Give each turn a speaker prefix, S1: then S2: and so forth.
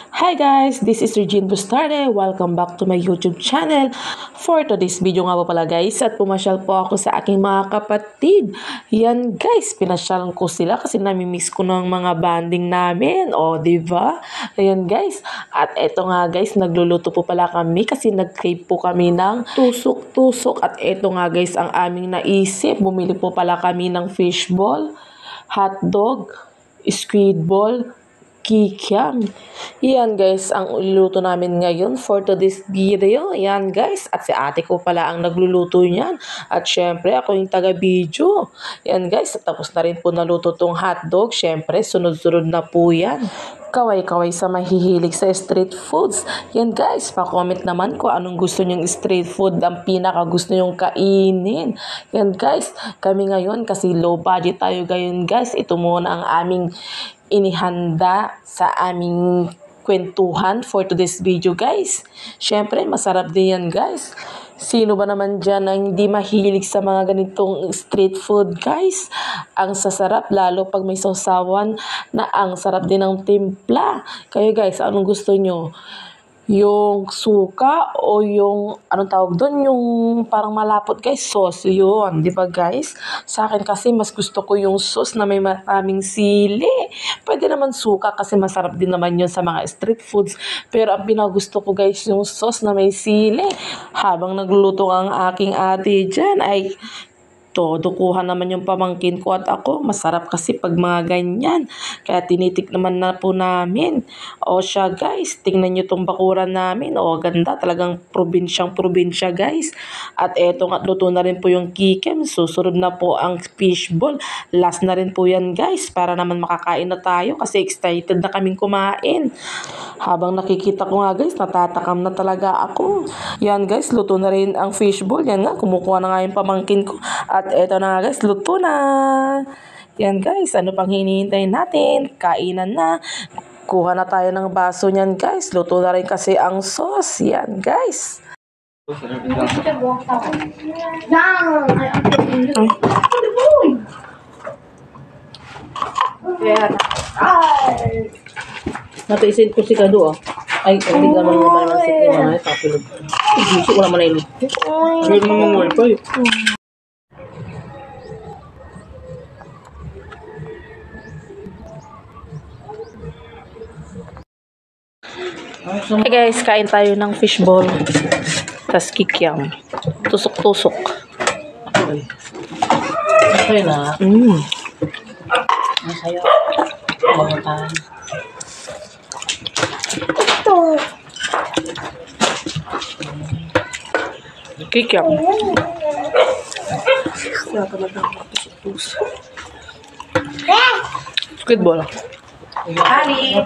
S1: Hi guys, this is Regine Bustarde. Welcome back to my YouTube channel. For today's video nga po pala guys, at pumasyal po ako sa aking mga kapatid. Yan guys, pinasyalan ko sila kasi nami-miss ko ng mga banding namin. O, diba? Ayan guys. At eto nga guys, nagluluto po pala kami kasi nag-crave po kami ng tusok-tusok. At eto nga guys, ang aming naisip. Bumili po pala kami ng fishball, hotdog, squid ball, kikiam. Yan guys, ang iluluto namin ngayon for today's video. Yan guys, at si ate ko pala ang nagluluto niyan. At syempre, ako yung taga-video. Yan guys, tapos na rin po naluto tong hotdog. Syempre, sunod-sunod na po yan. Kaway-kaway sa mahihilig sa street foods. Yan guys, pa-comment naman kung anong gusto nyong street food, ang pinaka gusto nyong kainin. Yan guys, kami ngayon kasi low budget tayo ngayon guys. Ito muna ang aming inihanda sa aming kwentuhan for today's video guys. Syempre, masarap din yan guys. Sino ba naman dyan ang hindi mahilig sa mga ganitong street food guys? Ang sasarap lalo pag may sausawan na ang sarap din ng timpla. Kayo guys, anong gusto nyo? Yung suka o yung anong tawag doon, yung parang malapot guys, sauce yun, di ba guys? Sa akin kasi mas gusto ko yung sauce na may maraming sili. Pwede naman suka kasi masarap din naman yun sa mga street foods, pero ang pinagusto ko guys yung sauce na may sili. Habang nagluluto ang aking ate dyan ay todo kuha naman yung pamangkin ko at ako. Masarap kasi pag mga ganyan. Kaya tinitik naman na po namin. O siya guys, tingnan nyo itong bakuran namin. O ganda, talagang probinsyang-probinsya guys. At eto nga, luto na rin po yung kikem. Susunod na po ang fishball. Last na rin po yan guys, para naman makakain na tayo kasi excited na kaming kumain. Habang nakikita ko nga guys, natatakam na talaga ako. Yan guys, luto na rin ang fishball. Yan nga, kumukuha na nga yung pamangkin ko. At eto na nga guys, luto na. Yan guys, ano pang hinihintay natin? Kainan na. Kuha na tayo ng baso niyan guys. Luto na rin kasi ang sauce. Yan guys. Nataisin ko si Kado. Ay, hindi naman naman si Kado. Ay, tapilog. Gusto ko naman na ilo. Hindi naman ng wifi. Hey guys, kain tayo ng fishball. Tas kikiam. Tusok-tusok.
S2: Okay na. Masaya. Mawakan.
S1: Kikiam. Squid ball.
S2: Ali.